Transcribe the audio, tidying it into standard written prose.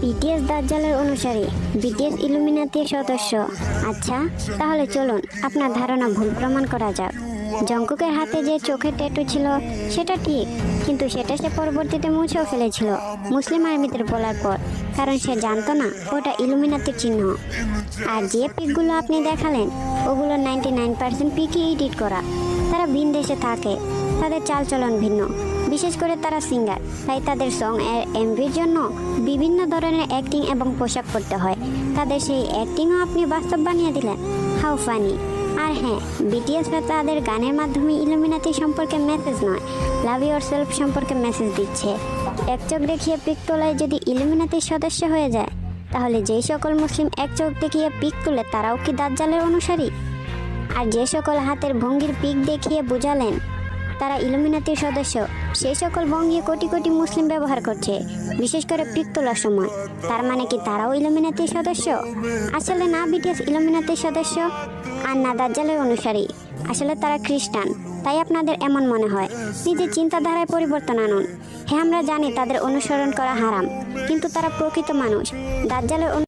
BTS দাজ্জালের অনুসারী, BTS ইলুমিনাতির সদস্য। আচ্ছা, তাহলে চলুন আপনার ধারণা ভুল প্রমাণ করা যাক। জংকুকের হাতে যে চোখের ট্যাটু ছিল সেটা ঠিক, কিন্তু সেটা সে পরবর্তীতে মুছেও ফেলেছিল মুসলিম আর্মিদের বলার পর, কারণ সে জানতো না ওটা ইলুমিনাতির চিহ্ন। আর যে পিকগুলো আপনি দেখালেন ওগুলো 99% পিকই এডিট করা। তারা ভিন দেশে থাকে, তাদের চালচলন ভিন্ন, বিশেষ করে তারা সিঙ্গার, তাই তাদের সং এর এমভির জন্য বিভিন্ন ধরনের অ্যাক্টিং এবং পোশাক পরতে হয়। তাদের সেই অ্যাক্টিংও আপনি বাস্তব বানিয়ে দিলেন। How funny. আর হ্যাঁ, বিটিএসরা তাদের গানের মাধ্যমে ইলুমিনাতি সম্পর্কে মেসেজ নয়, লাভ ইউর সেলফ সম্পর্কে মেসেজ দিচ্ছে। এক চোখ দেখিয়ে পিক তোলায় যদি ইলুমিনাতির সদস্য হয়ে যায়, তাহলে যেই সকল মুসলিম এক চোখ দেখিয়ে পিক তুলে তারাও কি দাজ্জালের অনুসারী? আর যে সকল হাতের ভঙ্গির পিক দেখিয়ে বুঝালেন তারা ইলুমিনাতির সদস্য, সেই সকল ভঙ্গি কোটি কোটি মুসলিম ব্যবহার করছে, বিশেষ করে পিক তোলার সময়। তার মানে কি তারাও ইলুমিনাতির সদস্য? আসলে না বিটিএস ইলুমিনাতির সদস্য, আর না দাজ্জালের অনুসারী। আসলে তারা খ্রিস্টান, তাই আপনাদের এমন মনে হয়। নিজের চিন্তাধারায় পরিবর্তন আনুন। হ্যাঁ, আমরা জানি তাদের অনুসরণ করা হারাম, কিন্তু তারা প্রকৃত মানুষ। দাজ্জালের